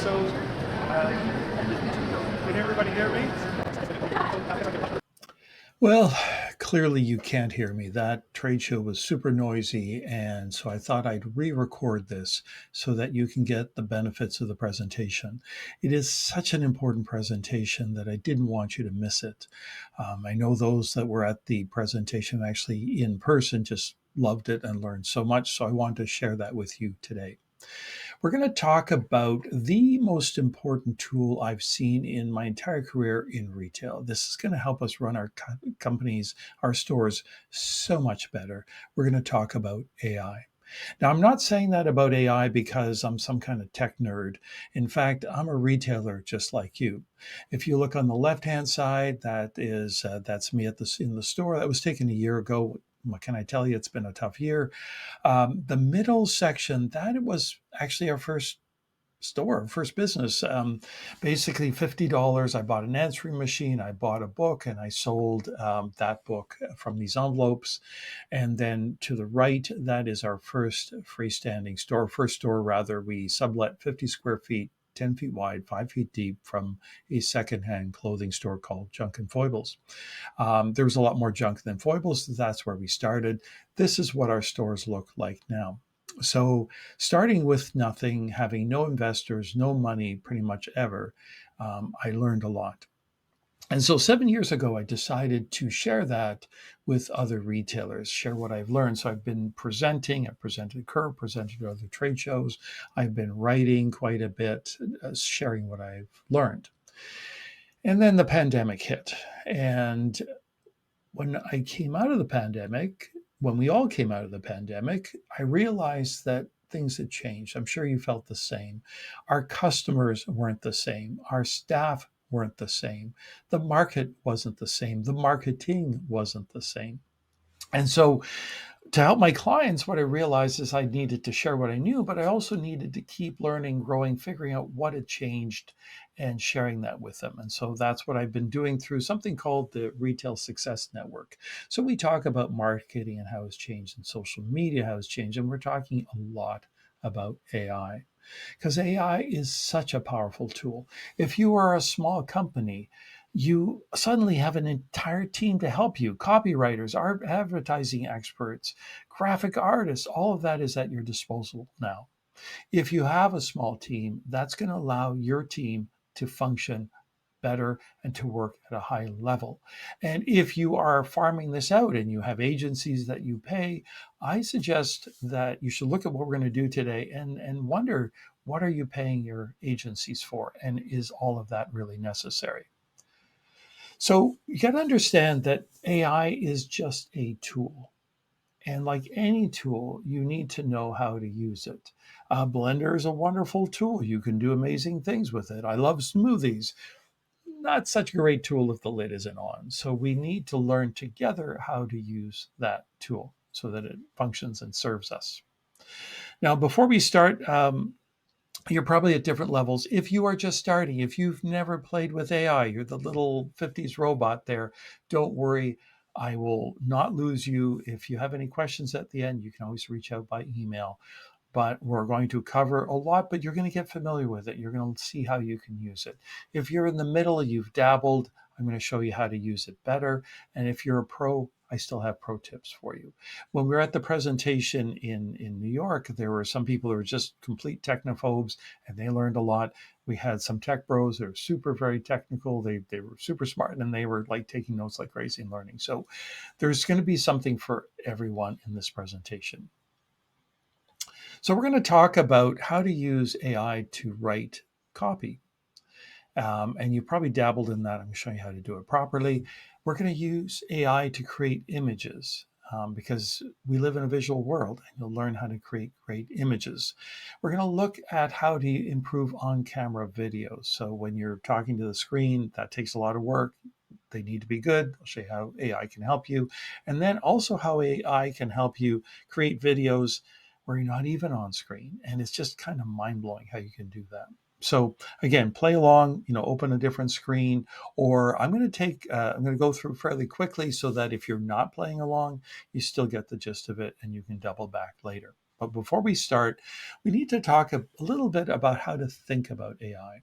So, can everybody hear me? Well, clearly you can't hear me. That trade show was super noisy, and so I thought I'd re-record this so that you can get the benefits of the presentation. It is such an important presentation that I didn't want you to miss it. I know those that were at the presentation actually in person just loved it and learned so much, so I wanted to share that with you today. We're going to talk about the most important tool I've seen in my entire career in retail. This is going to help us run our companies, our stores so much better. We're going to talk about AI. Now, I'm not saying that about AI because I'm some kind of tech nerd. In fact, I'm a retailer just like you. If you look on the left-hand side, that's me in the store. That was taken a year ago. What can I tell you? It's been a tough year. The middle section, that was actually our first store, first business. Basically, $50. I bought an answering machine, I bought a book, and I sold that book from these envelopes. And then to the right, that is our first freestanding store, first store rather. We sublet 50 square feet. 10 feet wide, 5 feet deep, from a secondhand clothing store called Junk and Foibles. There was a lot more junk than foibles. That's where we started. This is what our stores look like now. So, starting with nothing, having no investors, no money pretty much ever, I learned a lot. And so 7 years ago, I decided to share that with other retailers, share what I've learned. So I've been presenting, I've presented at Curve, presented at other trade shows. I've been writing quite a bit, sharing what I've learned. And then the pandemic hit. And when I came out of the pandemic, when we all came out of the pandemic, I realized that things had changed. I'm sure you felt the same. Our customers weren't the same. Our staff weren't the same. The market wasn't the same. The marketing wasn't the same. And so to help my clients, what I realized is I needed to share what I knew, but I also needed to keep learning, growing, figuring out what had changed and sharing that with them. And so that's what I've been doing through something called the Retail Success Network. So we talk about marketing and how it's changed, and social media, how it's changed. And we're talking a lot about AI because AI is such a powerful tool. If you are a small company, you suddenly have an entire team to help you, copywriters, art, advertising experts, graphic artists. All of that is at your disposal now. If you have a small team, that's going to allow your team to function better and to work at a high level. And if you are farming this out and you have agencies that you pay, I suggest that you should look at what we're going to do today and wonder, what are you paying your agencies for? And is all of that really necessary? So you got to understand that AI is just a tool. And like any tool, you need to know how to use it. Blender is a wonderful tool. You can do amazing things with it. I love smoothies. Not such a great tool if the lid isn't on. So we need to learn together how to use that tool so that it functions and serves us. Now, before we start, you're probably at different levels. If you are just starting, if you've never played with AI, you're the little 50s robot there, don't worry. I will not lose you. If you have any questions at the end, you can always reach out by email. But we're going to cover a lot, but you're going to get familiar with it. You're going to see how you can use it. If you're in the middle, you've dabbled, I'm going to show you how to use it better. And if you're a pro, I still have pro tips for you. When we were at the presentation in New York, there were some people who were just complete technophobes and they learned a lot. We had some tech bros that are super, very technical. They were super smart and they were like taking notes like crazy and learning. So there's going to be something for everyone in this presentation. So we're going to talk about how to use AI to write copy. And you probably dabbled in that. I'm going to show you how to do it properly. We're going to use AI to create images because we live in a visual world and you'll learn how to create great images. We're going to look at how to improve on-camera videos. So when you're talking to the screen, that takes a lot of work. They need to be good. I'll show you how AI can help you. And then also how AI can help you create videos where you're not even on screen. And it's just kind of mind-blowing how you can do that. So again, play along, open a different screen, or I'm going to go through fairly quickly so that if you're not playing along, you still get the gist of it and you can double back later. But before we start, we need to talk a little bit about how to think about AI.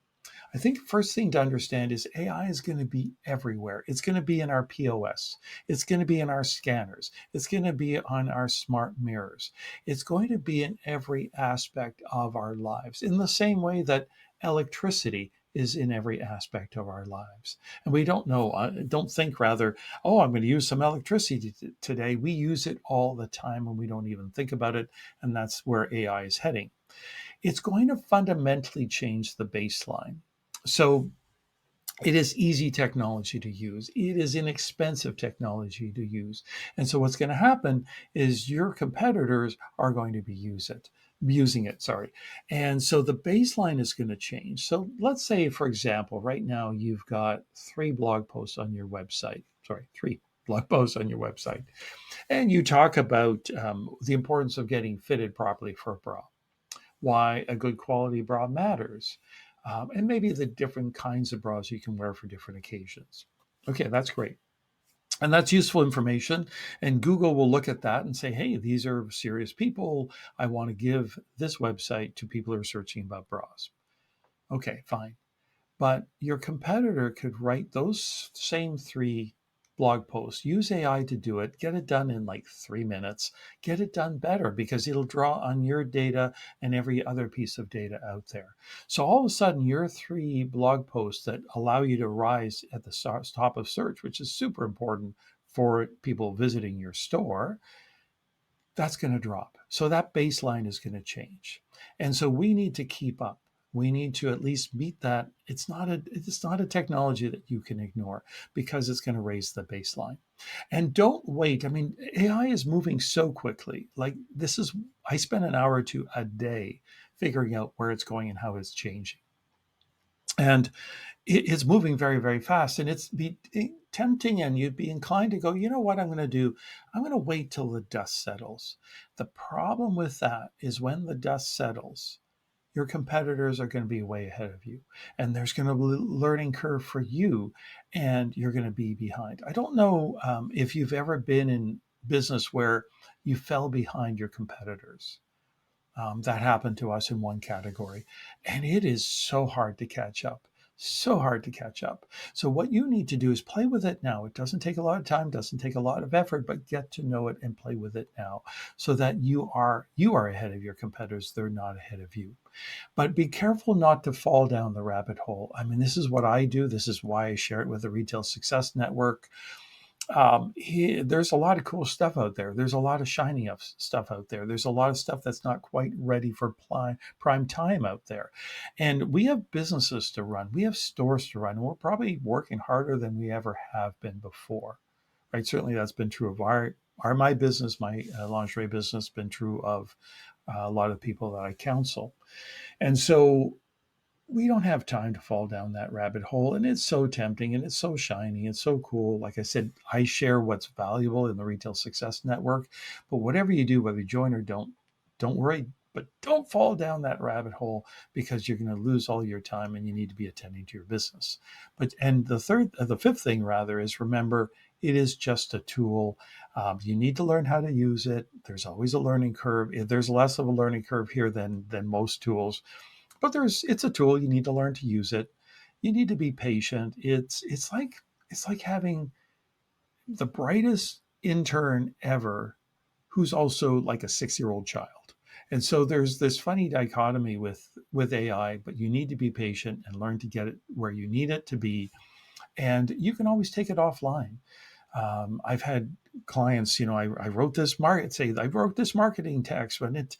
I think first thing to understand is AI is going to be everywhere. It's going to be in our POS. It's going to be in our scanners. It's going to be on our smart mirrors. It's going to be in every aspect of our lives in the same way that electricity is in every aspect of our lives. And we don't know, don't think rather, oh, I'm going to use some electricity today. We use it all the time and we don't even think about it. And that's where AI is heading. It's going to fundamentally change the baseline. So it is easy technology to use. It is inexpensive technology to use. And so what's going to happen is your competitors are going to be using it, sorry. And so the baseline is going to change. So let's say, for example, right now you've got three blog posts on your website. Sorry, three blog posts on your website. And you talk about the importance of getting fitted properly for a bra, why a good quality bra matters, and maybe the different kinds of bras you can wear for different occasions. Okay, that's great. And that's useful information. And Google will look at that and say, hey, these are serious people. I want to give this website to people who are searching about bras. Okay, fine. But your competitor could write those same three blog posts, use AI to do it, get it done in like 3 minutes, get it done better because it'll draw on your data and every other piece of data out there. So all of a sudden, your three blog posts that allow you to rise at the top of search, which is super important for people visiting your store, that's going to drop. So that baseline is going to change. And so we need to keep up. We need to at least meet that. It's not a technology that you can ignore because it's going to raise the baseline. And don't wait. I mean, AI is moving so quickly. Like I spend an hour or two a day figuring out where it's going and how it's changing. And it's moving very, very fast. And it's be tempting, and you'd be inclined to go, you know what I'm going to do? I'm going to wait till the dust settles. The problem with that is when the dust settles, your competitors are going to be way ahead of you. And there's going to be a learning curve for you, and you're going to be behind. I don't know if you've ever been in business where you fell behind your competitors. That happened to us in one category. And it is so hard to catch up. So hard to catch up. So, what you need to do is play with it now. It doesn't take a lot of time, doesn't take a lot of effort, but get to know it and play with it now so that you are ahead of your competitors. They're not ahead of you. But be careful not to fall down the rabbit hole. I mean, this is what I do. This is why I share it with the Retail Success Network. There's a lot of cool stuff out there. There's a lot of shiny up stuff out there. There's a lot of stuff that's not quite ready for prime time out there. And we have businesses to run. We have stores to run. And we're probably working harder than we ever have been before, right? Certainly that's been true of my business, my lingerie business, been true of a lot of people that I counsel. And so we don't have time to fall down that rabbit hole. And it's so tempting and it's so shiny. It's so cool. Like I said, I share what's valuable in the Retail Success Network. But whatever you do, whether you join or don't worry. But don't fall down that rabbit hole because you're going to lose all your time and you need to be attending to your business. And the fifth thing rather is remember it is just a tool. You need to learn how to use it. There's always a learning curve. There's less of a learning curve here than most tools, but it's a tool. You need to learn to use it. You need to be patient. It's like having the brightest intern ever who's also like a 6-year old child. And so there's this funny dichotomy with AI, but you need to be patient and learn to get it where you need it to be. And you can always take it offline. I've had clients, I wrote this I wrote this marketing text, but it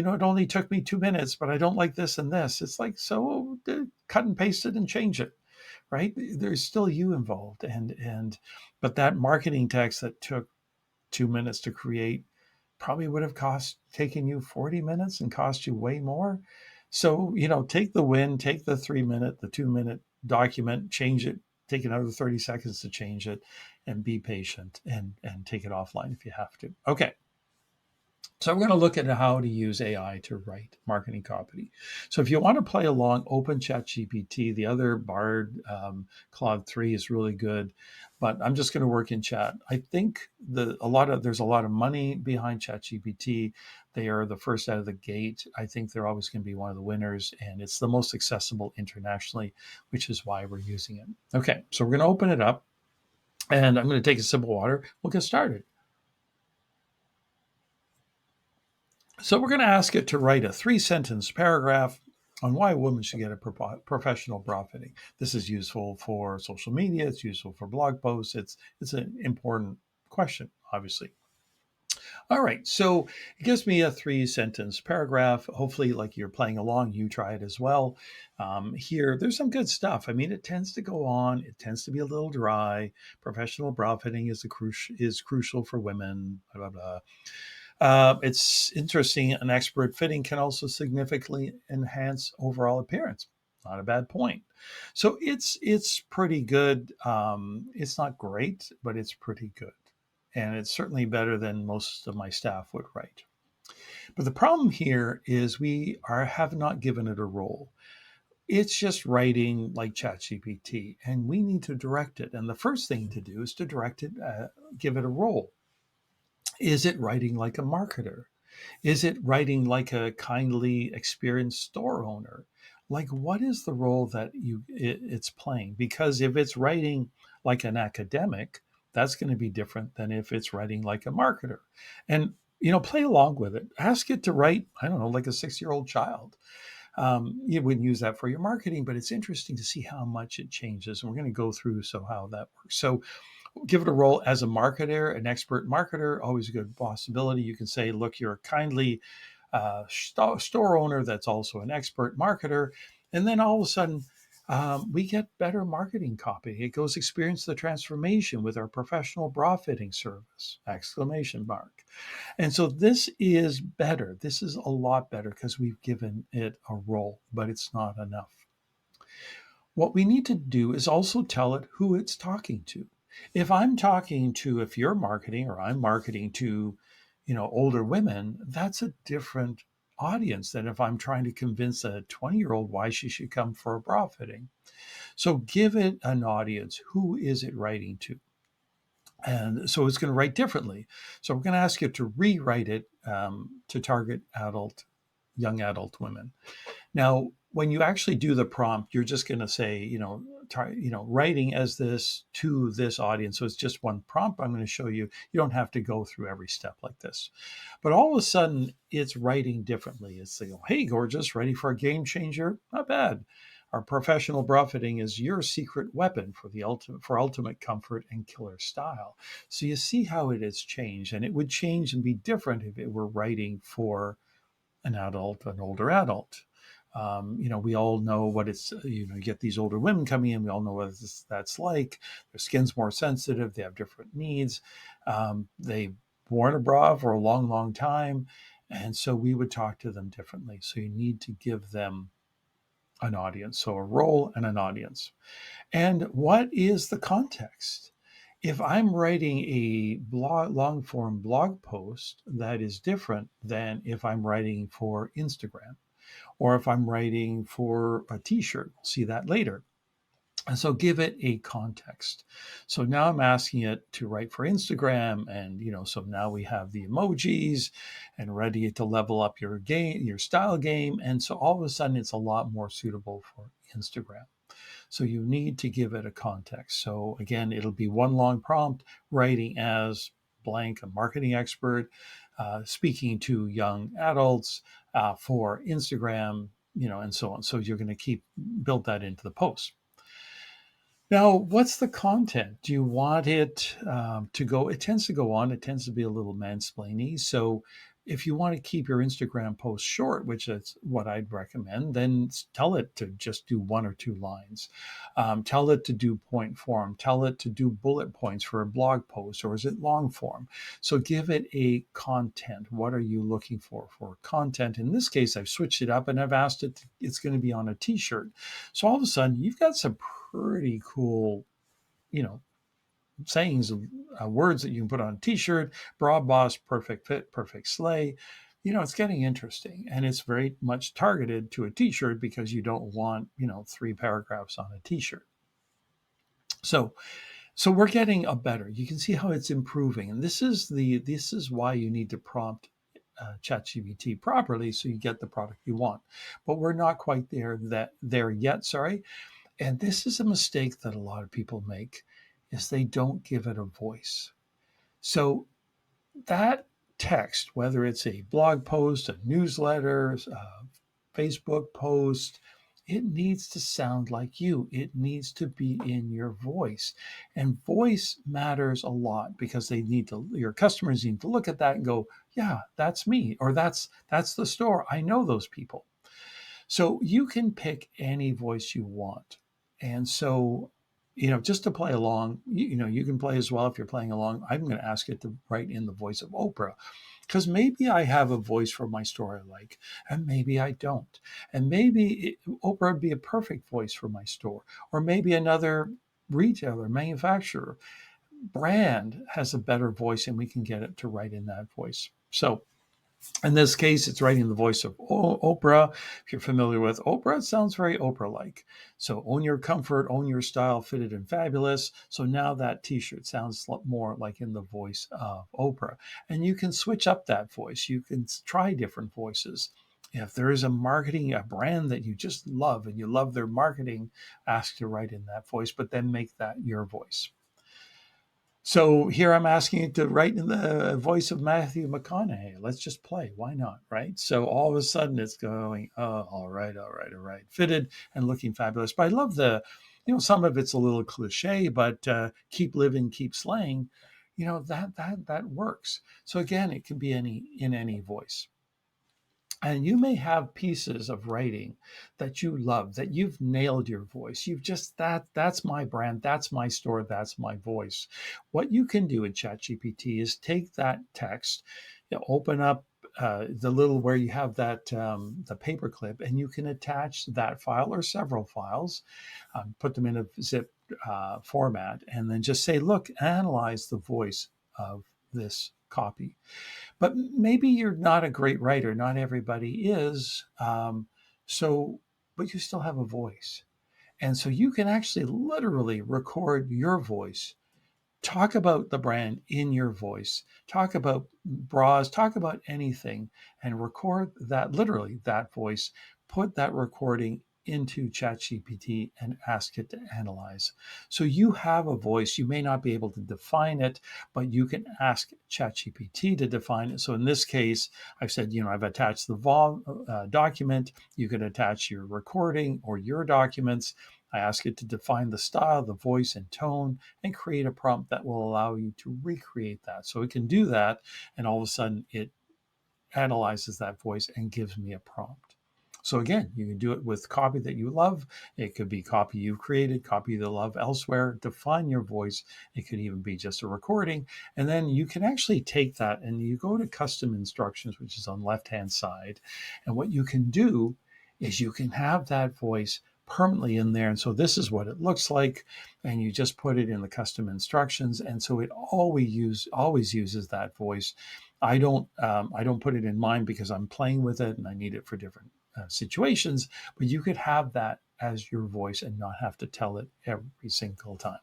only took me 2 minutes, but I don't like this and this. It's like, so cut and paste it and change it, right? There's still you involved. But that marketing text that took 2 minutes to create probably would have taken you 40 minutes and cost you way more. So, take the win, take the 3 minute, the 2 minute document, change it, take another 30 seconds to change it, and be patient and take it offline if you have to. Okay. So we're going to look at how to use AI to write marketing copy. So if you want to play along, open ChatGPT. The other Bard, Claude 3 is really good, but I'm just going to work in chat. I think there's a lot of money behind ChatGPT. They are the first out of the gate. I think they're always going to be one of the winners, and it's the most accessible internationally, which is why we're using it. Okay, so we're going to open it up, and I'm going to take a sip of water. We'll get started. So we're going to ask it to write a 3-sentence paragraph on why a woman should get a professional bra fitting. This is useful for social media. It's useful for blog posts. It's an important question, obviously. All right, so it gives me a 3-sentence paragraph. Hopefully, like you're playing along, you try it as well. Here, there's some good stuff. I mean, it tends to go on. It tends to be a little dry. Professional bra fitting is crucial for women. Blah blah blah. It's interesting. An expert fitting can also significantly enhance overall appearance. Not a bad point. So it's pretty good. It's not great, but it's pretty good, and it's certainly better than most of my staff would write. But the problem here is have not given it a role. It's just writing like ChatGPT, and we need to direct it. And the first thing to do is to direct it, give it a role. Is it writing like a marketer? Is it writing like a kindly, experienced store owner? Like, what is the role that it's playing? Because if it's writing like an academic, that's going to be different than if it's writing like a marketer. And play along with it. Ask it to write, I don't know, like a 6-year-old child. You wouldn't use that for your marketing, but it's interesting to see how much it changes. And we're going to go through how that works. So give it a role as a marketer, an expert marketer, always a good possibility. You can say, look, you're a kindly store owner that's also an expert marketer. And then all of a sudden, we get better marketing copy. It goes, experience the transformation with our professional bra fitting service, exclamation mark. And so this is better. This is a lot better because we've given it a role, but it's not enough. What we need to do is also tell it who it's talking to. If you're marketing or I'm marketing to, older women, that's a different audience than if I'm trying to convince a 20-year-old why she should come for a bra fitting. So give it an audience. Who is it writing to? And so it's going to write differently. So we're going to ask it to rewrite it to target young adult women. Now, when you actually do the prompt, you're just going to say, writing as this to this audience. So it's just one prompt I'm going to show you. You don't have to go through every step like this. But all of a sudden, it's writing differently. It's saying, hey, gorgeous, ready for a game changer? Not bad. Our professional bra fitting is your secret weapon for ultimate comfort and killer style. So you see how it has changed, and it would change and be different if it were writing for an older adult. We all know what it's, you get these older women coming in. We all know what that's like. Their skin's more sensitive. They have different needs. They've worn a bra for a long, long time. And so we would talk to them differently. So you need to give them an audience. So a role and an audience. And what is the context? If I'm writing a long form blog post, that is different than if I'm writing for Instagram or if I'm writing for a t-shirt. We'll see that later. And so give it a context. So now I'm asking it to write for Instagram. And, so now we have the emojis and ready to level up your game, your style game. And so all of a sudden it's a lot more suitable for Instagram. So you need to give it a context. So again, it'll be one long prompt, writing as blank, a marketing expert, speaking to young adults for Instagram, and so on. So you're going to build that into the post. Now, what's the content? Do you want it to go? It tends to go on. It tends to be a little mansplainy. So if you want to keep your Instagram post short, which is what I'd recommend, then tell it to just do 1 or 2 lines. Tell it to do point form. Tell it to do bullet points for a blog post, or is it long form? So give it a content. What are you looking for content? In this case, I've switched it up and I've asked it, it's going to be on a t-shirt. So all of a sudden, you've got some pretty cool, sayings, words that you can put on a t-shirt: bra boss, perfect fit, perfect slay. It's getting interesting, and it's very much targeted to a t-shirt because you don't want, 3 paragraphs on a t-shirt. So we're getting a better, you can see how it's improving. And this is why you need to prompt ChatGPT properly so you get the product you want. But we're not quite there yet. Sorry. And this is a mistake that a lot of people make is they don't give it a voice. So that text, whether it's a blog post, a newsletter, a Facebook post, it needs to sound like you. It needs to be in your voice. And voice matters a lot because your customers need to look at that and go, yeah, that's me, or that's the store. I know those people. So you can pick any voice you want. And so, just to play along, you can play as well if you're playing along. I'm going to ask it to write in the voice of Oprah because maybe I have a voice for my store I like, and maybe I don't. And maybe Oprah would be a perfect voice for my store, or maybe another retailer, manufacturer, brand has a better voice, and we can get it to write in that voice. So in this case, it's writing the voice of Oprah. If you're familiar with Oprah, it sounds very Oprah like. So, own your comfort, own your style, fitted and fabulous. So now that t shirt sounds more like in the voice of Oprah. And you can switch up that voice. You can try different voices. If there is a brand that you just love and you love their marketing, ask to write in that voice, but then make that your voice. So here I'm asking you to write in the voice of Matthew McConaughey. Let's just play. Why not? Right. So all of a sudden it's going, oh, all right, all right, all right. Fitted and looking fabulous. But I love some of it's a little cliche, but keep living, keep slaying. That works. So again, it can be in any voice. And you may have pieces of writing that you love, that you've nailed your voice. You've just that's my brand, that's my store, that's my voice. What you can do in ChatGPT is take that text, open up the little where you have that the paperclip, and you can attach that file or several files, put them in a zip format, and then just say, look, analyze the voice of this copy. But maybe you're not a great writer. Not everybody is. But you still have a voice. And so you can actually literally record your voice, talk about the brand in your voice, talk about bras, talk about anything, and record that, literally that voice, put that recording into ChatGPT and ask it to analyze. So you have a voice. You may not be able to define it, but you can ask ChatGPT to define it. So in this case, I've said, I've attached the document. You can attach your recording or your documents. I ask it to define the style, the voice, and tone, and create a prompt that will allow you to recreate that. So it can do that, and all of a sudden it analyzes that voice and gives me a prompt. So again, you can do it with copy that you love. It could be copy you've created, copy you love elsewhere. Define your voice. It could even be just a recording. And then you can actually take that and you go to custom instructions, which is on the left-hand side. And what you can do is you can have that voice permanently in there. And so this is what it looks like. And you just put it in the custom instructions. And so it always uses that voice. I don't put it in mine because I'm playing with it and I need it for different situations, but you could have that as your voice and not have to tell it every single time.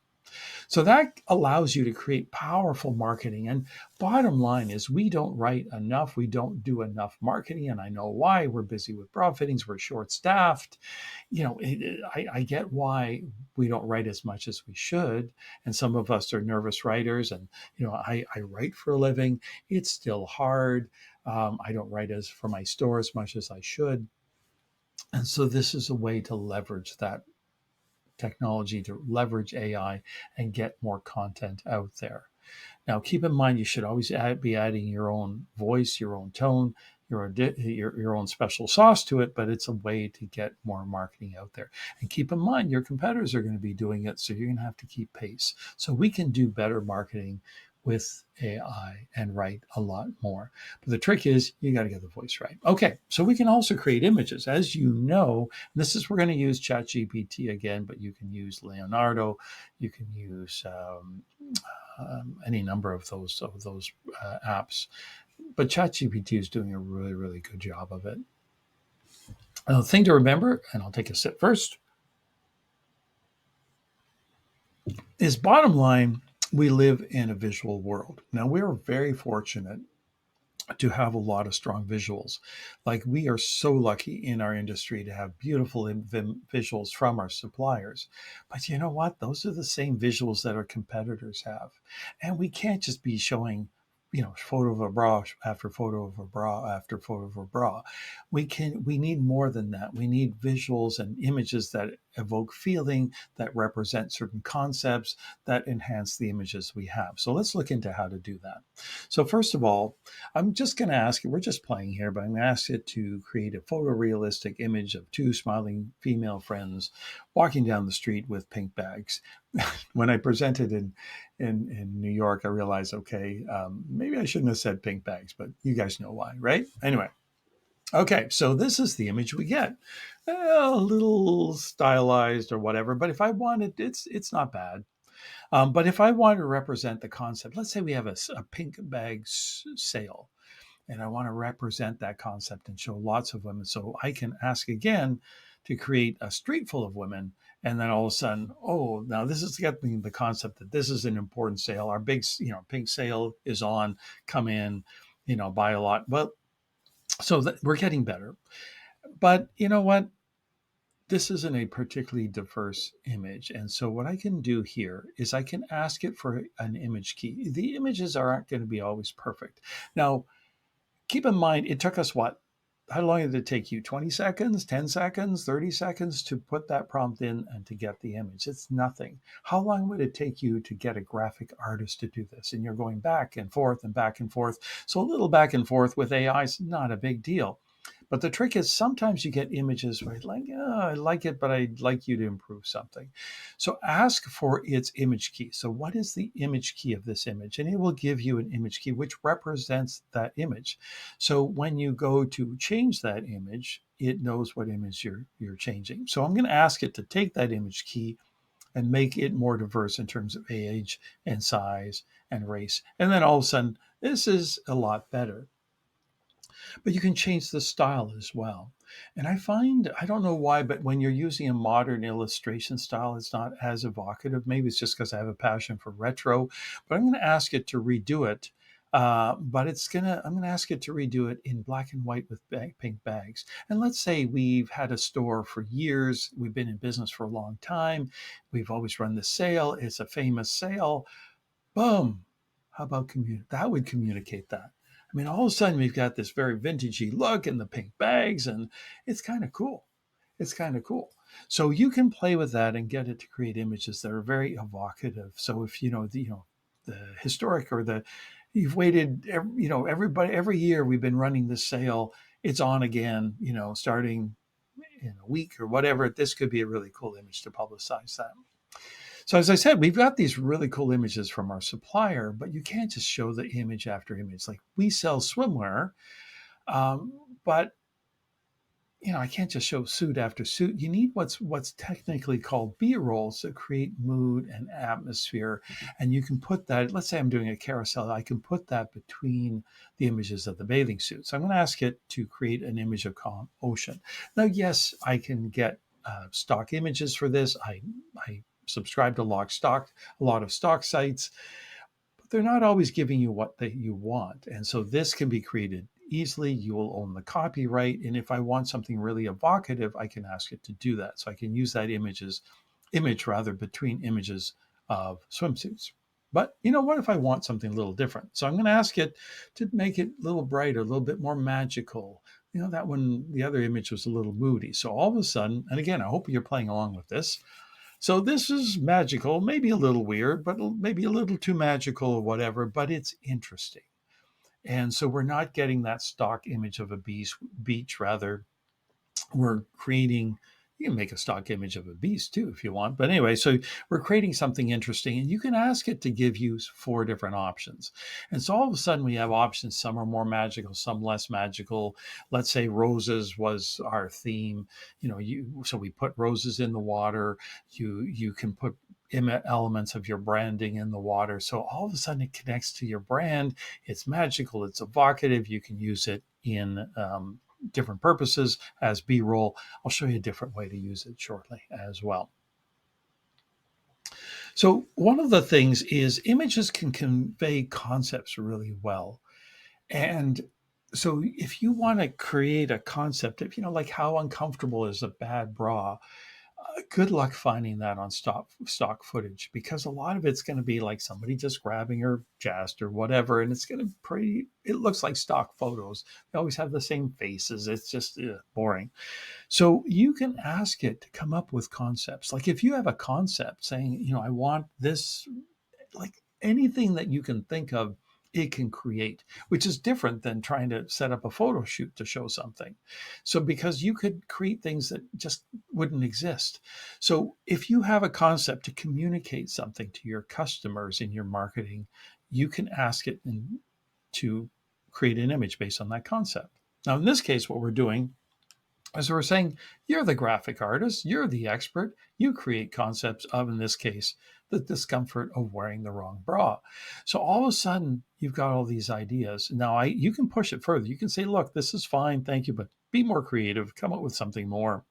So that allows you to create powerful marketing. And bottom line is we don't write enough. We don't do enough marketing. And I know why. We're busy with bra fittings. We're short staffed. I get why we don't write as much as we should. And some of us are nervous writers. And, I write for a living. It's still hard. I don't write as for my store as much as I should. And so this is a way to leverage that technology, to leverage AI and get more content out there. Now, keep in mind, you should always be adding your own voice, your own tone, your own special sauce to it, but it's a way to get more marketing out there. And keep in mind, your competitors are going to be doing it, so you're going to have to keep pace. So we can do better marketing with AI and write a lot more. But the trick is you got to get the voice right. Okay, so we can also create images. As you know, we're going to use ChatGPT again, but you can use Leonardo, you can use any number of those apps. But ChatGPT is doing a really, really good job of it. The thing to remember, and I'll take a sip first, is bottom line, we live in a visual world. Now, we're very fortunate to have a lot of strong visuals. Like we are so lucky in our industry to have beautiful visuals from our suppliers. But you know what? Those are the same visuals that our competitors have. And we can't just be showing, photo of a bra after photo of a bra after photo of a bra. We need more than that. We need visuals and images that evoke feeling, that represent certain concepts, that enhance the images we have. So let's look into how to do that. So first of all, I'm just going to ask you, we're just playing here, but I'm going to ask you to create a photorealistic image of two smiling female friends walking down the street with pink bags. When I presented in New York, I realized, okay, maybe I shouldn't have said pink bags, but you guys know why, right? Anyway. Okay, so this is the image we get. A little stylized or whatever, but if I wanted, it's not bad. But if I want to represent the concept, let's say we have a pink bag sale, and I want to represent that concept and show lots of women. So I can ask again to create a street full of women. And then all of a sudden, oh, now this is getting the concept that this is an important sale. Our big, pink sale is on. Come in, buy a lot. Well, so that we're getting better. But you know what? This isn't a particularly diverse image. And so what I can do here is I can ask it for an image key. The images aren't going to be always perfect. Now, keep in mind, it took us what? How long did it take you? 20 seconds, 10 seconds, 30 seconds to put that prompt in and to get the image? It's nothing. How long would it take you to get a graphic artist to do this? And you're going back and forth and back and forth. So a little back and forth with AI is not a big deal. But the trick is sometimes you get images where you're like, oh, I like it, but I'd like you to improve something. So ask for its image key. So what is the image key of this image? And it will give you an image key which represents that image. So when you go to change that image, it knows what image you're changing. So I'm going to ask it to take that image key and make it more diverse in terms of age and size and race. And then all of a sudden, this is a lot better. But you can change the style as well. And I find, I don't know why, but when you're using a modern illustration style, it's not as evocative. Maybe it's just because I have a passion for retro, but I'm going to ask it to redo it. But I'm going to ask it to redo it in black and white with pink bags. And let's say we've had a store for years. We've been in business for a long time. We've always run the sale. It's a famous sale. Boom. How about that would communicate that. I mean, all of a sudden we've got this very vintagey look and the pink bags, and it's kind of cool. It's kind of cool. So you can play with that and get it to create images that are very evocative. So if the historic or the you've waited, everybody every year we've been running this sale. It's on again, starting in a week or whatever. This could be a really cool image to publicize that. So as I said, we've got these really cool images from our supplier, but you can't just show the image after image. Like we sell swimwear, but I can't just show suit after suit. You need what's technically called B-rolls to create mood and atmosphere. And you can put that, let's say I'm doing a carousel, I can put that between the images of the bathing suit. So I'm going to ask it to create an image of calm ocean. Now, yes, I can get stock images for this. I subscribe to a lot of stock sites, but they're not always giving you what you want. And so this can be created easily. You will own the copyright. And if I want something really evocative, I can ask it to do that. So I can use that image rather between images of swimsuits. But what if I want something a little different? So I'm going to ask it to make it a little brighter, a little bit more magical. That one, the other image was a little moody. So all of a sudden, and again, I hope you're playing along with this. So this is magical, maybe a little weird, but maybe a little too magical or whatever, but it's interesting. And so we're not getting that stock image of a beach. Rather, we're creating, you can make a stock image of a beast too if you want. But anyway, so we're creating something interesting, and you can ask it to give you 4 different options. And so all of a sudden we have options. Some are more magical, some less magical. Let's say roses was our theme. So we put roses in the water. You can put elements of your branding in the water. So all of a sudden it connects to your brand. It's magical. It's evocative. You can use it in different purposes as B-roll. I'll show you a different way to use it shortly as well. So one of the things is images can convey concepts really well. And So if you want to create a concept of, like how uncomfortable is a bad bra, good luck finding that on stock footage, because a lot of it's going to be like somebody just grabbing her chest or whatever, and it's going to pretty. It looks like stock photos. They always have the same faces. It's just boring. So you can ask it to come up with concepts. Like if you have a concept saying, I want this, like anything that you can think of, it can create, which is different than trying to set up a photo shoot to show something. So because you could create things that just wouldn't exist. So if you have a concept to communicate something to your customers in your marketing, you can ask it to create an image based on that concept. Now in this case, what we're doing, as we're saying, you're the graphic artist, you're the expert, you create concepts of, in this case, the discomfort of wearing the wrong bra. So all of a sudden, you've got all these ideas. Now, you can push it further. You can say, look, this is fine, thank you, but be more creative, come up with something more.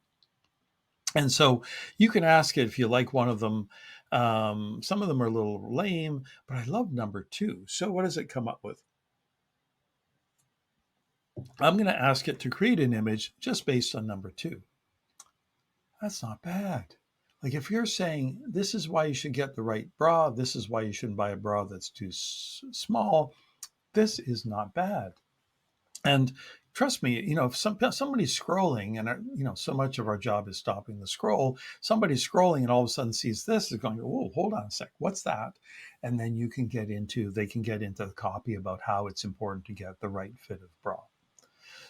And so you can ask it if you like one of them. Some of them are a little lame, but I love number two. So what does it come up with? I'm going to ask it to create an image just based on number two. That's not bad. Like if you're saying this is why you should get the right bra, this is why you shouldn't buy a bra that's too small, this is not bad. And trust me, if somebody's scrolling, and so much of our job is stopping the scroll. Somebody's scrolling and all of a sudden sees this, is going, "Oh, hold on a sec, what's that?" And then they can get into the copy about how it's important to get the right fit of bra.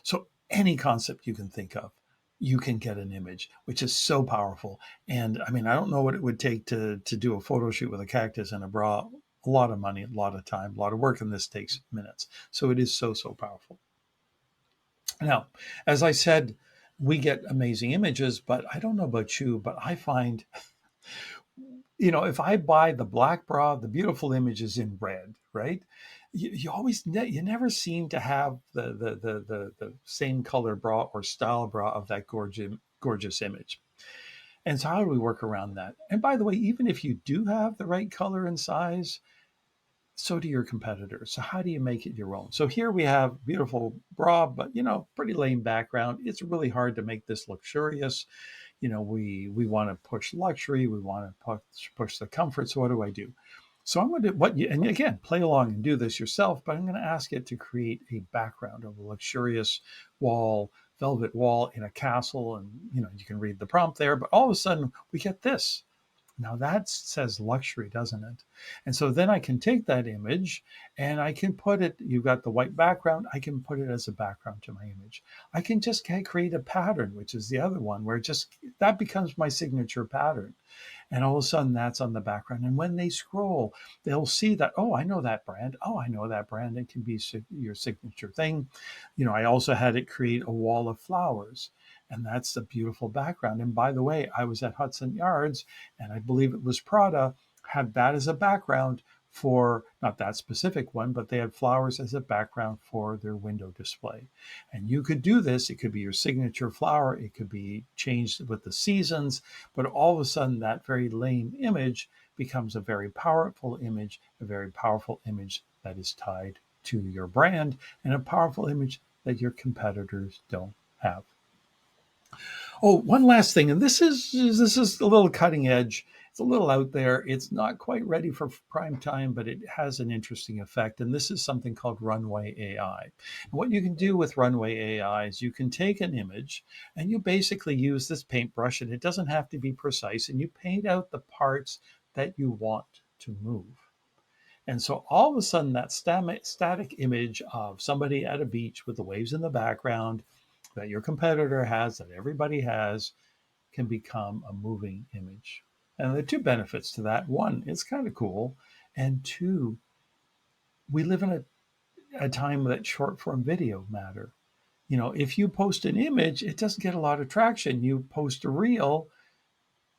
So any concept you can think of, you can get an image, which is so powerful. And I mean, I don't know what it would take to do a photo shoot with a cactus and a bra. A lot of money, a lot of time, a lot of work, and this takes minutes. So it is so powerful. Now, as I said, we get amazing images, but I don't know about you, but I find, if I buy the black bra, the beautiful image is in red, right? You always you never seem to have the same color bra or style bra of that gorgeous image. And so how do we work around that? And by the way, even if you do have the right color and size, so do your competitors. So how do you make it your own? So here we have beautiful bra, but pretty lame background. It's really hard to make this luxurious. We want to push luxury, we want to push the comfort. So what do I do? So I'm going to and again, play along and do this yourself, but I'm going to ask it to create a background of a luxurious wall, velvet wall in a castle, and you can read the prompt there. But all of a sudden, we get this. Now that says luxury, doesn't it? And so then I can take that image and I can put it, you've got the white background, I can put it as a background to my image. I can just create a pattern, which is the other one, where that becomes my signature pattern. And all of a sudden that's on the background. And when they scroll, they'll see that, oh, I know that brand. Oh, I know that brand. It can be your signature thing. I also had it create a wall of flowers. And that's the beautiful background. And by the way, I was at Hudson Yards, and I believe it was Prada, had that as a background for not that specific one, but they had flowers as a background for their window display. And you could do this. It could be your signature flower. It could be changed with the seasons. But all of a sudden, that very lame image becomes a very powerful image, a very powerful image that is tied to your brand, and a powerful image that your competitors don't have. Oh, one last thing, and this is a little cutting edge. It's a little out there. It's not quite ready for prime time, but it has an interesting effect. And this is something called Runway AI. And what you can do with Runway AI is you can take an image and you basically use this paintbrush, and it doesn't have to be precise, and you paint out the parts that you want to move. And so all of a sudden, that static image of somebody at a beach with the waves in the background that your competitor has, that everybody has, can become a moving image. And there are two benefits to that. One, it's kind of cool. And two, we live in a time that short form video matter. If you post an image, it doesn't get a lot of traction. You post a reel,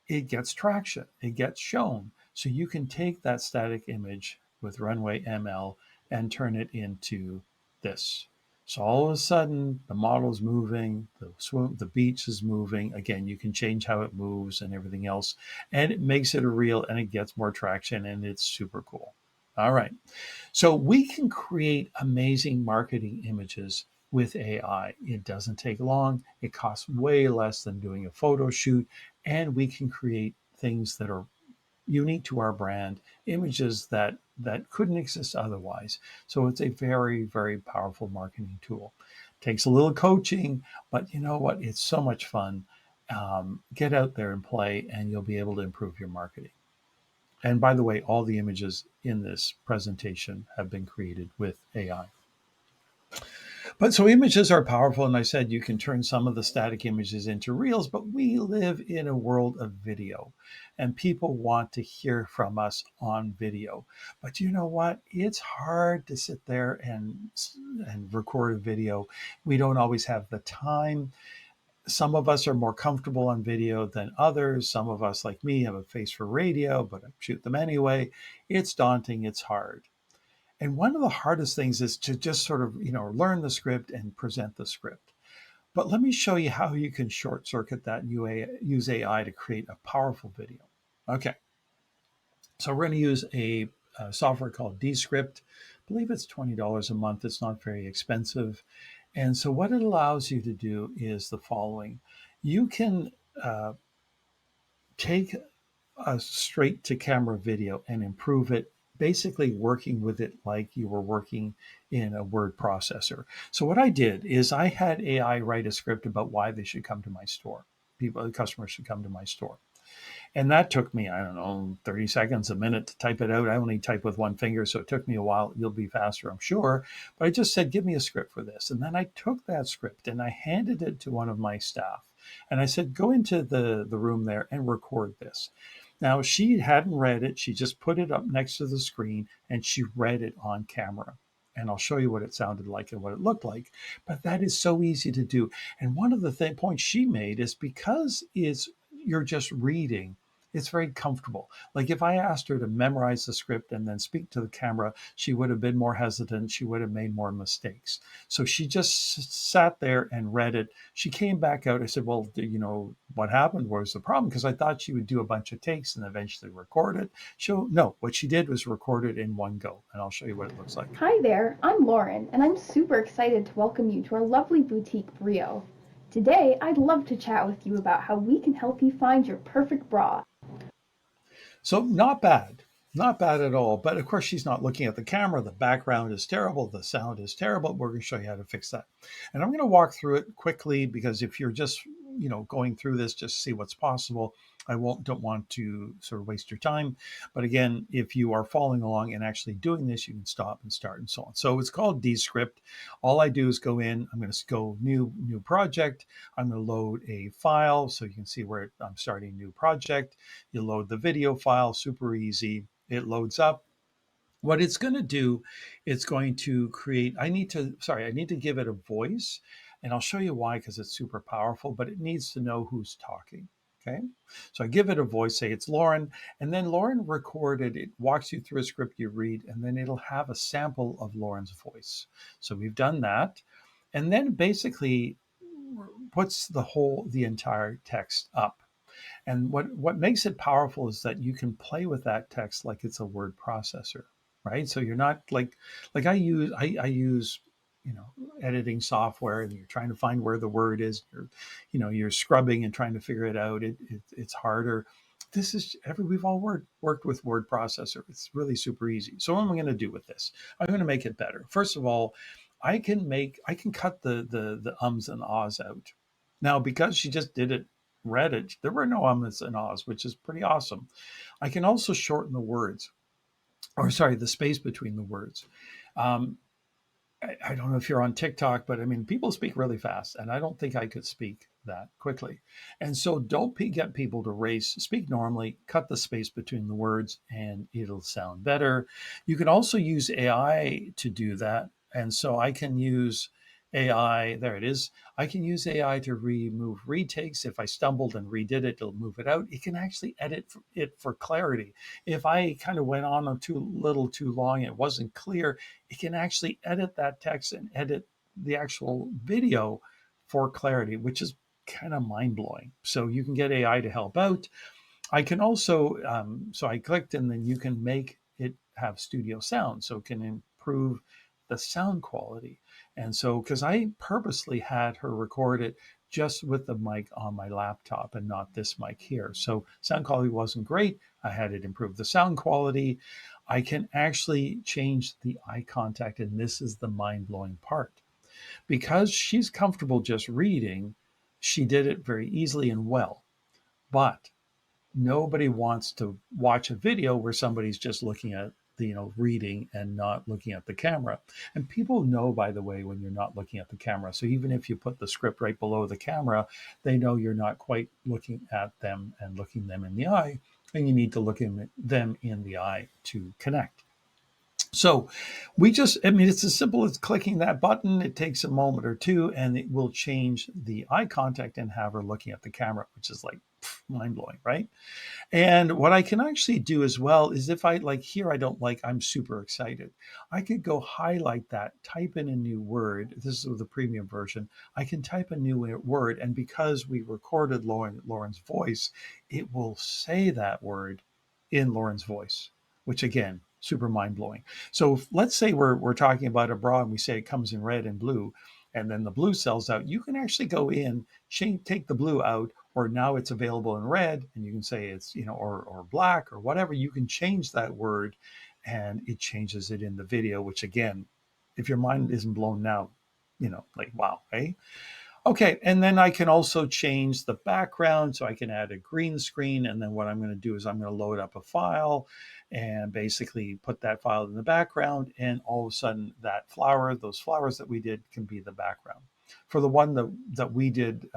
it gets traction, it gets shown. So you can take that static image with Runway ML and turn it into this. So all of a sudden, the model's moving, the beach is moving. Again, you can change how it moves and everything else, and it makes it a reel, and it gets more traction, and it's super cool. All right. So we can create amazing marketing images with AI. It doesn't take long, it costs way less than doing a photo shoot, and we can create things that are unique to our brand, images that couldn't exist otherwise. So it's a very, very powerful marketing tool. Takes a little coaching, but you know what? It's so much fun. Get out there and play, and you'll be able to improve your marketing. And by the way, all the images in this presentation have been created with AI. But so images are powerful, and I said you can turn some of the static images into reels, but we live in a world of video, and people want to hear from us on video. But you know what? It's hard to sit there and record a video. We don't always have the time. Some of us are more comfortable on video than others. Some of us, like me, have a face for radio, but I shoot them anyway. It's daunting. It's hard. And one of the hardest things is to just sort of, learn the script and present the script. But let me show you how you can short circuit that and use AI to create a powerful video. Okay, so we're going to use a software called Descript. I believe it's $20 a month. It's not very expensive. And so what it allows you to do is the following. You can take a straight to camera video and improve it, basically working with it like you were working in a word processor. So what I did is I had AI write a script about why they should come to my store. Customers should come to my store. And that took me, I don't know, 30 seconds, a minute to type it out. I only type with one finger, so it took me a while. You'll be faster, I'm sure. But I just said, give me a script for this. And then I took that script and I handed it to one of my staff. And I said, go into the room there and record this. Now, she hadn't read it. She just put it up next to the screen and she read it on camera. And I'll show you what it sounded like and what it looked like. But that is so easy to do. And one of the points she made is because you're just reading, it's very comfortable. Like if I asked her to memorize the script and then speak to the camera, she would have been more hesitant. She would have made more mistakes. So she just sat there and read it. She came back out. I said, well, what happened was the problem, because I thought she would do a bunch of takes and eventually record it. No, what she did was record it in one go. And I'll show you what it looks like. Hi there, I'm Lauren, and I'm super excited to welcome you to our lovely boutique Brio. Today, I'd love to chat with you about how we can help you find your perfect bra. So not bad at all. But of course, she's not looking at the camera. The background is terrible. The sound is terrible. We're going to show you how to fix that. And I'm going to walk through it quickly because if you're just, going through this, just see what's possible. Don't want to sort of waste your time. But again, if you are following along and actually doing this, you can stop and start and so on. So it's called Descript. All I do is go in. I'm going to go new project. I'm going to load a file so you can see where I'm starting a new project. You load the video file, super easy. It loads up. What it's going to do, it's going to create, I need to give it a voice, and I'll show you why, because it's super powerful, but it needs to know who's talking. Okay. So I give it a voice, say it's Lauren, and then Lauren recorded, it walks you through a script you read, and then it'll have a sample of Lauren's voice. So we've done that. And then basically puts the entire text up. And what makes it powerful is that you can play with that text like it's a word processor, right? So you're not like I use editing software, and you're trying to find where the word is. You're scrubbing and trying to figure it out. It's harder. This is we've all worked with word processor. It's really super easy. So what am I going to do with this? I'm going to make it better. First of all, I can cut the ums and ahs out. Now, because she just read it, there were no ums and ahs, which is pretty awesome. I can also shorten the words, or sorry, the space between the words. Um, I don't know if you're on TikTok, but I mean, people speak really fast, and I don't think I could speak that quickly. And so, don't get people to speak normally, cut the space between the words, and it'll sound better. You can also use AI to do that. And so, I can use AI, there it is. I can use AI to remove retakes. If I stumbled and redid it, it'll move it out. It can actually edit it for clarity. If I kind of went on a too little too long, it wasn't clear, it can actually edit that text and edit the actual video for clarity, which is kind of mind blowing. So you can get AI to help out. I can also, so I clicked, and then you can make it have studio sound. So it can improve the sound quality. And so, because I purposely had her record it just with the mic on my laptop and not this mic here. So, sound quality wasn't great. I had it improve the sound quality. I can actually change the eye contact. And this is the mind blowing part. Because she's comfortable just reading, she did it very easily and well. But nobody wants to watch a video where somebody's just looking at the reading and not looking at the camera. And people know, by the way, when you're not looking at the camera. So even if you put the script right below the camera, they know you're not quite looking at them and looking them in the eye, and you need to look in them in the eye to connect. So I mean, it's as simple as clicking that button. It takes a moment or two and it will change the eye contact and have her looking at the camera, which is like mind blowing, right? And what I can actually do as well is if I like here, I don't like, I'm super excited. I could go highlight that, type in a new word. This is the premium version. I can type a new word. And because we recorded Lauren's voice, it will say that word in Lauren's voice, which again, super mind blowing. So let's say we're talking about a bra and we say it comes in red and blue, and then the blue sells out. You can actually go in, take the blue out, or now it's available in red, and you can say it's or black or whatever. You can change that word, and it changes it in the video. Which again, if your mind isn't blown now, like wow, eh? Okay, and then I can also change the background. So I can add a green screen. And then what I'm going to do is I'm going to load up a file and basically put that file in the background. And all of a sudden, those flowers that we did can be the background. For the one that we did,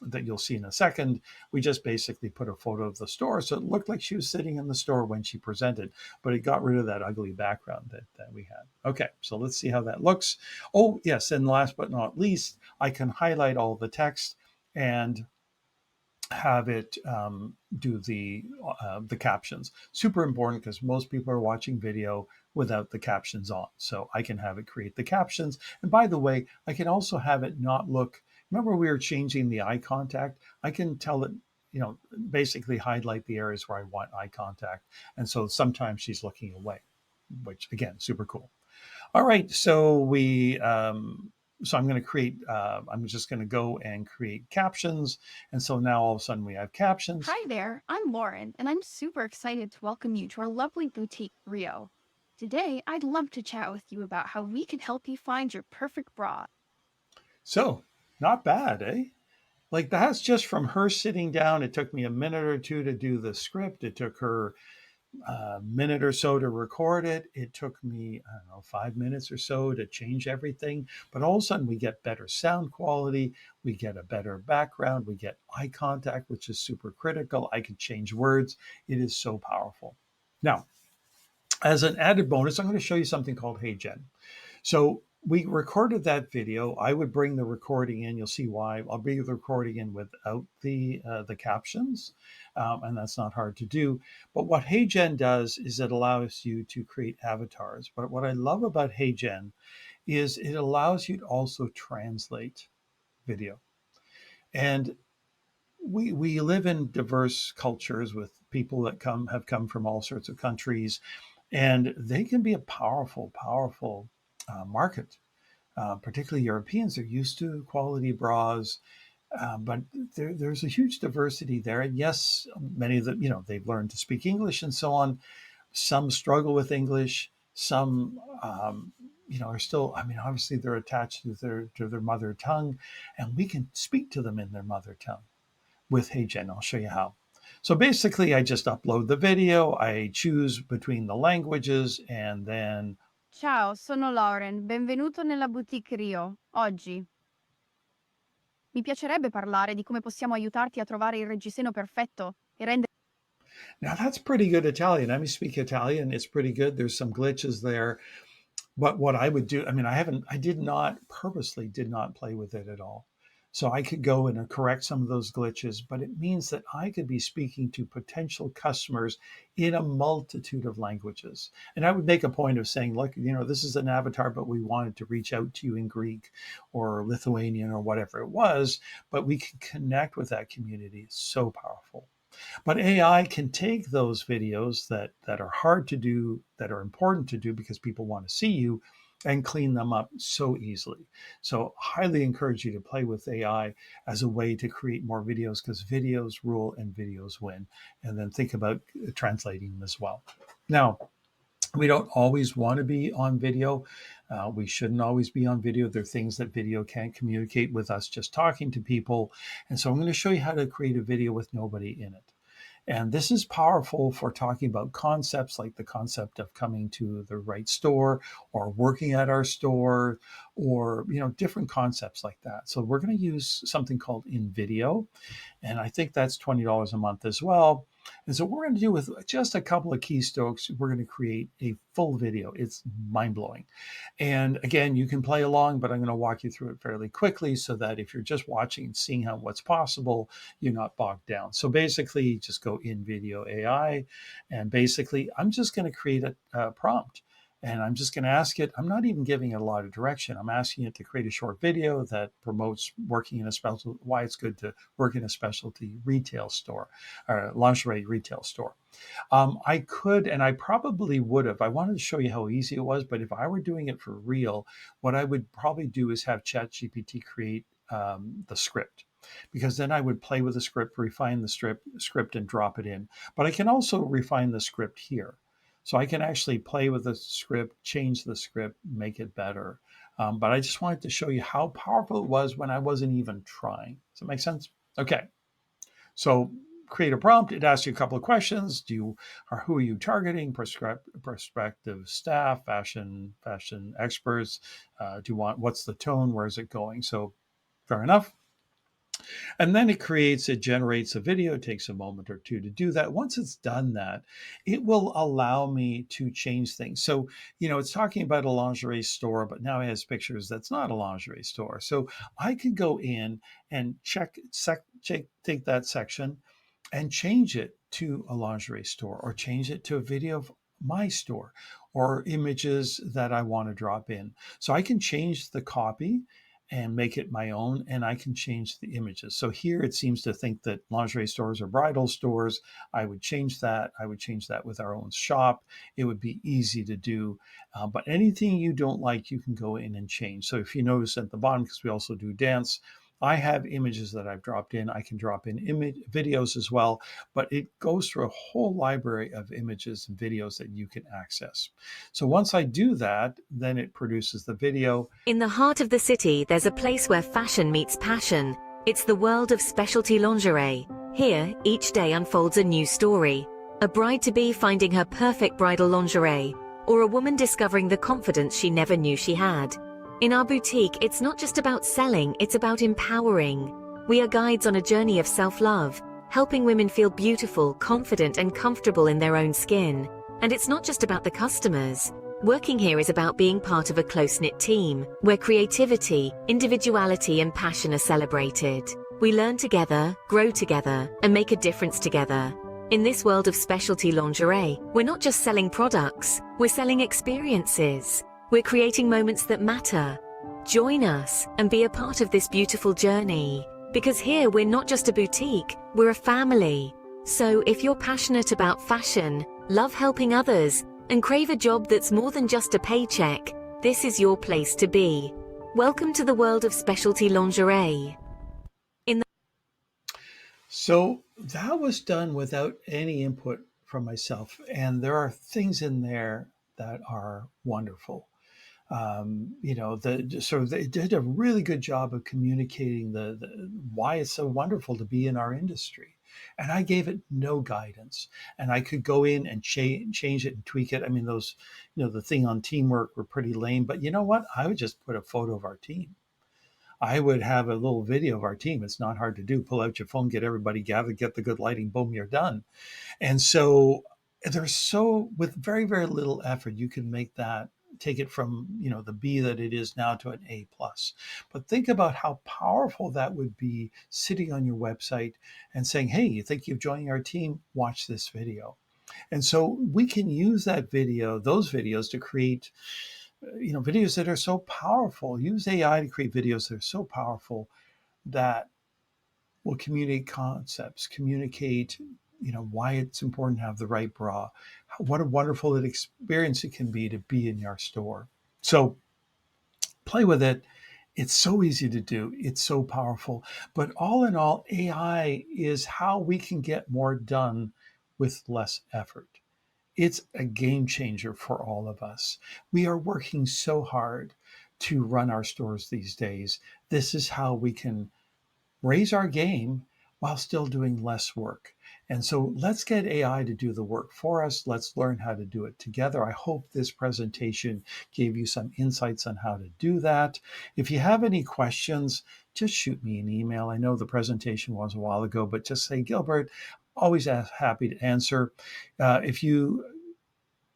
that you'll see in a second, we just basically put a photo of the store. So it looked like she was sitting in the store when she presented, but it got rid of that ugly background that we had. Okay, so let's see how that looks. Oh, yes. And last but not least, I can highlight all the text and have it do the captions. Super important because most people are watching video without the captions on. So I can have it create the captions. And by the way, I can also have it not look. Remember, we were changing the eye contact. I can tell it, basically highlight the areas where I want eye contact. And so sometimes she's looking away, which again, super cool. All right, so I'm going to create. I'm just going to go and create captions, and so now all of a sudden we have captions. Hi there, I'm Lauren, and I'm super excited to welcome you to our lovely boutique, Brio. Today, I'd love to chat with you about how we can help you find your perfect bra. So not bad, eh? Like that's just from her sitting down. It took me a minute or two to do the script. It took her a minute or so to record it. It took me, I don't know, 5 minutes or so to change everything. But all of a sudden, we get better sound quality. We get a better background. We get eye contact, which is super critical. I can change words. It is so powerful. Now, as an added bonus, I'm going to show you something called Hey Jen. So we recorded that video. I would bring the recording in. You'll see why. I'll bring the recording in without the captions, and that's not hard to do. But what HeyGen does is it allows you to create avatars. But what I love about HeyGen is it allows you to also translate video. And we live in diverse cultures with people that have come from all sorts of countries, and they can be a powerful market. Particularly Europeans are used to quality bras, but there's a huge diversity there. And yes, many of them, they've learned to speak English and so on. Some struggle with English. Some, are still. I mean, obviously they're attached to their mother tongue, and we can speak to them in their mother tongue with HeyGen. I'll show you how. So basically, I just upload the video. I choose between the languages, and then Ciao, sono Lauren, benvenuto nella boutique Rio. Oggi mi piacerebbe parlare di come possiamo aiutarti a trovare il reggiseno perfetto e rendere. now that's pretty good Italian. I mean, speak Italian. It's pretty good. There's some glitches there. But what I would do, I mean, I did not purposely did not play with it at all. So I could go in and correct some of those glitches, but it means that I could be speaking to potential customers in a multitude of languages. And I would make a point of saying, look, this is an avatar, but we wanted to reach out to you in Greek or Lithuanian or whatever it was, but we can connect with that community. It's so powerful. But AI can take those videos that are hard to do, that are important to do because people want to see you, and clean them up so easily. So highly encourage you to play with AI as a way to create more videos, because videos rule and videos win. And then think about translating them as well. Now, we don't always want to be on video. We shouldn't always be on video. There are things that video can't communicate with us just talking to people. And so I'm going to show you how to create a video with nobody in it. And this is powerful for talking about concepts like the concept of coming to the right store or working at our store, or different concepts like that. So we're going to use something called InVideo, and I think that's $20 a month as well. And so what we're going to do with just a couple of keystrokes, we're going to create a full video. It's mind blowing. And again, you can play along, but I'm going to walk you through it fairly quickly so that if you're just watching and seeing what's possible, you're not bogged down. So basically, just go in video AI, and basically, I'm just going to create a prompt. And I'm just going to ask it, I'm not even giving it a lot of direction. I'm asking it to create a short video that promotes working in a special, why it's good to work in a specialty retail store or lingerie retail store. I could, and I probably would have. I wanted to show you how easy it was, but if I were doing it for real, what I would probably do is have ChatGPT create the script, because then I would play with the script, refine the script, and drop it in. But I can also refine the script here. So I can actually play with the script, change the script, make it better. But I just wanted to show you how powerful it was when I wasn't even trying. Does that make sense? Okay. So create a prompt. It asks you a couple of questions. Who are you targeting? Prospective staff, fashion experts. Do you want, what's the tone? Where is it going? So fair enough. And then it generates a video. It takes a moment or two to do that. Once it's done that, it will allow me to change things. So, it's talking about a lingerie store, but now it has pictures that's not a lingerie store. So I could go in and take that section and change it to a lingerie store, or change it to a video of my store, or images that I want to drop in. So I can change the copy and make it my own, and I can change the images. So here it seems to think that lingerie stores are bridal stores. I would change that. I would change that with our own shop. It would be easy to do. But anything you don't like, you can go in and change. So if you notice at the bottom, because we also do dance, I have images that I've dropped in. I can drop in videos as well, but it goes through a whole library of images and videos that you can access. So once I do that, then it produces the video. In the heart of the city, there's a place where fashion meets passion. It's the world of specialty lingerie. Here, each day unfolds a new story. A bride-to-be finding her perfect bridal lingerie, or a woman discovering the confidence she never knew she had. In our boutique, it's not just about selling, it's about empowering. We are guides on a journey of self-love, helping women feel beautiful, confident, and comfortable in their own skin. And it's not just about the customers. Working here is about being part of a close-knit team, where creativity, individuality, and passion are celebrated. We learn together, grow together, and make a difference together. In this world of specialty lingerie, we're not just selling products, we're selling experiences. We're creating moments that matter. Join us and be a part of this beautiful journey. Because here we're not just a boutique, we're a family. So if you're passionate about fashion, love helping others, and crave a job that's more than just a paycheck, this is your place to be. Welcome to the world of specialty lingerie. So that was done without any input from myself. And there are things in there that are wonderful. So they did a really good job of communicating the why it's so wonderful to be in our industry. And I gave it no guidance, and I could go in and change it and tweak it. I mean, those, the thing on teamwork were pretty lame, but you know what? I would just put a photo of our team. I would have a little video of our team. It's not hard to do. Pull out your phone, get everybody gathered, get the good lighting, boom, you're done. And so with very, very little effort, you can make that, take it from, the B that it is now to an A plus. But think about how powerful that would be, sitting on your website and saying, hey, you think you've joined our team? Watch this video. And so we can use those videos to create, videos that are so powerful. Use AI to create videos that are so powerful that will communicate concepts, communicate, why it's important to have the right bra, what a wonderful experience it can be to be in your store. So Play with it. It's so easy to do. It's so powerful. But all in all, AI is how we can get more done with less effort. It's a game changer for all of us. We are working so hard to run our stores these days. This is how we can raise our game while still doing less work. And so let's get AI to do the work for us. Let's learn how to do it together. I hope this presentation gave you some insights on how to do that. If you have any questions, just shoot me an email. I know the presentation was a while ago, but just say, Gilbert, always happy to answer. If you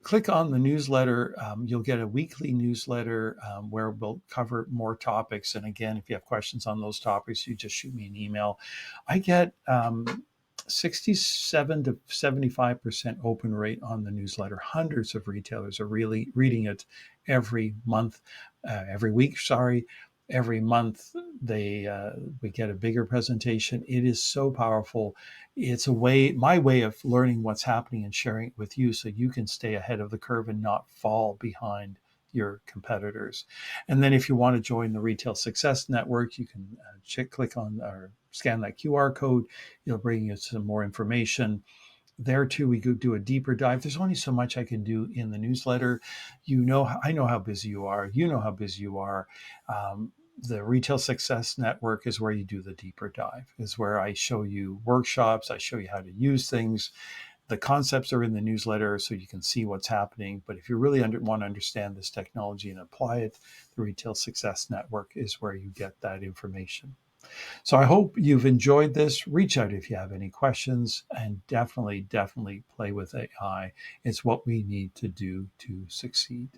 click on the newsletter. You'll get a weekly newsletter where we'll cover more topics. And again, if you have questions on those topics, you just shoot me an email. I get 67 to 75% open rate on the newsletter. Hundreds of retailers are really reading it every month, every week, sorry. Every month we get a bigger presentation. It is so powerful. It's my way of learning what's happening and sharing it with you so you can stay ahead of the curve and not fall behind your competitors. And then if you want to join the Retail Success Network, you can click on or scan that QR code. It'll bring you some more information. There too, we could do a deeper dive. There's only so much I can do in the newsletter. I know how busy you are. You know how busy you are. The Retail Success Network is where you do the deeper dive, is where I show you workshops. I show you how to use things. The concepts are in the newsletter so you can see what's happening. But if you really want to understand this technology and apply it, the Retail Success Network is where you get that information. So I hope you've enjoyed this. Reach out if you have any questions, and definitely play with AI. It's what we need to do to succeed.